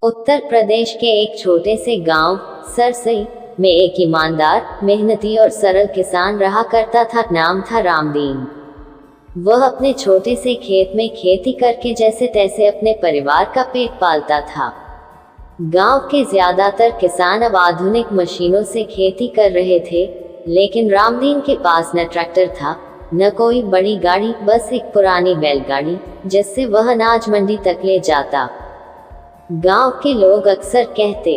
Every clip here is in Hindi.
उत्तर प्रदेश के एक छोटे से गांव सरसई में एक ईमानदार, मेहनती और सरल किसान रहा करता था। नाम था रामदीन। वह अपने छोटे से खेत में खेती करके जैसे तैसे अपने परिवार का पेट पालता था। गांव के ज्यादातर किसान अब आधुनिक मशीनों से खेती कर रहे थे, लेकिन रामदीन के पास न ट्रैक्टर था, न कोई बड़ी गाड़ी, बस एक पुरानी बैलगाड़ी जिससे वह अनाज मंडी तक ले जाता। गांव के लोग अक्सर कहते,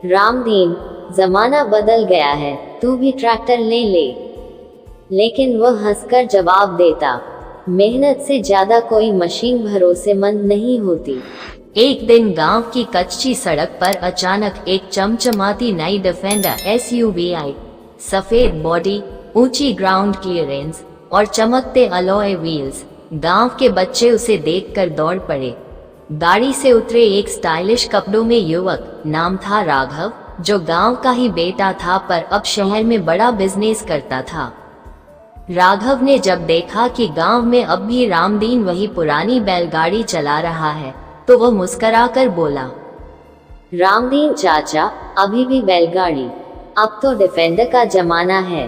रामदीन, जमाना बदल गया है, तू भी ट्रैक्टर ले ले। लेकिन वह हंसकर जवाब देता, मेहनत से ज्यादा कोई मशीन भरोसेमंद नहीं होती। एक दिन गांव की कच्ची सड़क पर अचानक एक चमचमाती नई डिफेंडर एसयूवी आई। सफेद बॉडी, ऊंची ग्राउंड क्लियरेंस और चमकते अलॉय व्हील्स। गांव के बच्चे उसे देखकर दौड़ पड़े। गाड़ी से उतरे एक स्टाइलिश कपड़ों में युवक, नाम था राघव, जो गांव का ही बेटा था पर अब शहर में बड़ा बिजनेस करता था। राघव ने जब देखा कि गांव में अब भी रामदीन वही पुरानी बैलगाड़ी चला रहा है, तो वह मुस्कुराकर बोला, रामदीन चाचा, अभी भी बैलगाड़ी? अब तो डिफेंडर का जमाना है।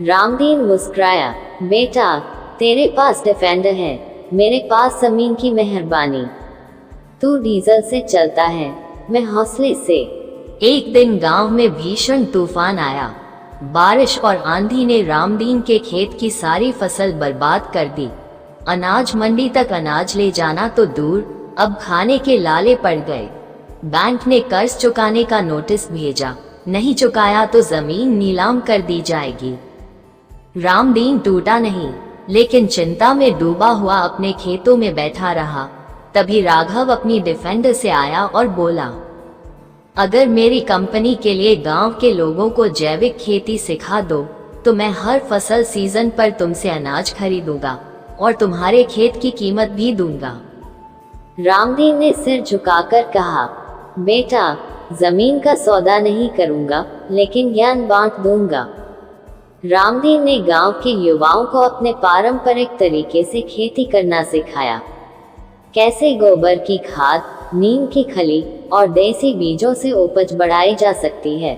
रामदीन मुस्कुराया, बेटा, तेरे पास डिफेंडर है, मेरे पास जमीन की मेहरबानी। तू डीजल से चलता है, मैं हौसले से। एक दिन गांव में भीषण तूफान आया। बारिश और आंधी ने रामदीन के खेत की सारी फसल बर्बाद कर दी। अनाज मंडी तक अनाज ले जाना तो दूर, अब खाने के लाले पड़ गए। बैंक ने कर्ज चुकाने का नोटिस भेजा, नहीं चुकाया तो जमीन नीलाम कर दी जाएगी। रामदीन टूटा नहीं, लेकिन चिंता में डूबा हुआ अपने खेतों में बैठा रहा। तभी राघव अपनी डिफेंडर से आया और बोला, अगर मेरी कंपनी के लिए गांव के लोगों को जैविक खेती सिखा दो, तो मैं हर फसल सीजन पर तुमसे अनाज खरीदूंगा और तुम्हारे खेत की कीमत भी दूंगा। रामदीन ने सिर झुकाकर कहा, बेटा, जमीन का सौदा नहीं करूंगा, लेकिन ज्ञान बांट दूंगा। रामदीन ने गांव के युवाओं को अपने पारंपरिक तरीके से खेती करना सिखाया। कैसे गोबर की खाद, नीम की खली और देसी बीजों से उपज बढ़ाई जा सकती है।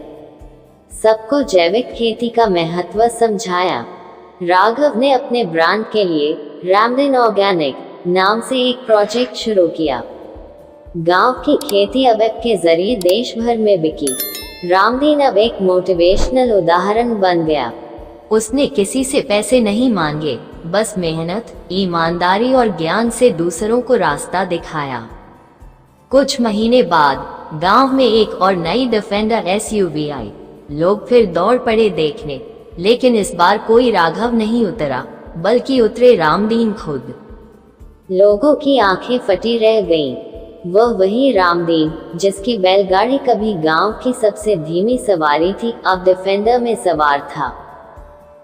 सबको जैविक खेती का महत्व समझाया। राघव ने अपने ब्रांड के लिए रामदीन ऑर्गेनिक नाम से एक प्रोजेक्ट शुरू किया। गांव की खेती अब ऐप के जरिए देश भर में बिकी। रामदीन अब एक मोटिवेशनल उदाहरण बन गया। उसने किसी से पैसे नहीं मांगे, बस मेहनत, ईमानदारी और ज्ञान से दूसरों को रास्ता दिखाया। कुछ महीने बाद गांव में एक और नई डिफेंडर एसयूवी आई। लोग फिर दौड़ पड़े देखने, लेकिन इस बार कोई राघव नहीं उतरा, बल्कि उतरे रामदीन खुद। लोगों की आंखें फटी रह गईं। वह वही रामदीन जिसकी बैलगाड़ी कभी गांव की सबसे धीमी सवारी थी, अब डिफेंडर में सवार था।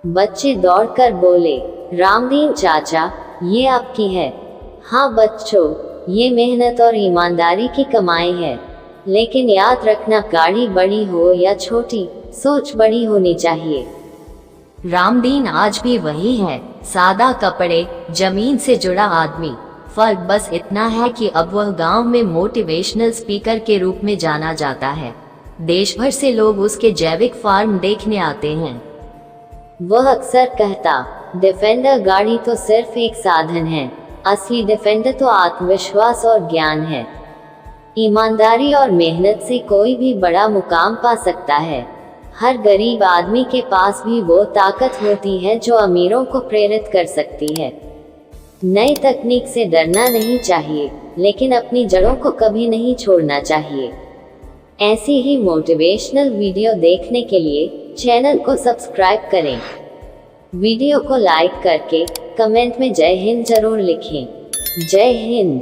बच्चे दौड़कर बोले, रामदीन चाचा, ये आपकी है। हाँ बच्चों, ये मेहनत और ईमानदारी की कमाई है। लेकिन याद रखना, गाड़ी बड़ी हो या छोटी, सोच बड़ी होनी चाहिए। रामदीन आज भी वही है, सादा कपड़े, जमीन से जुड़ा आदमी। फर्क बस इतना है कि अब वह गांव में मोटिवेशनल स्पीकर के रूप में जाना जाता है। देश भर से लोग उसके जैविक फार्म देखने आते हैं। वह अक्सर कहता, डिफेंडर गाड़ी तो सिर्फ एक साधन है, असली डिफेंडर तो आत्मविश्वास और ज्ञान है। ईमानदारी और मेहनत से कोई भी बड़ा मुकाम पा सकता है। हर गरीब आदमी के पास भी वो ताकत होती है जो अमीरों को प्रेरित कर सकती है। नई तकनीक से डरना नहीं चाहिए, लेकिन अपनी जड़ों को कभी नहीं छोड़ना चाहिए। ऐसी ही मोटिवेशनल वीडियो देखने के लिए चैनल को सब्सक्राइब करें। वीडियो को लाइक करके कमेंट में जय हिंद जरूर लिखें। जय हिंद।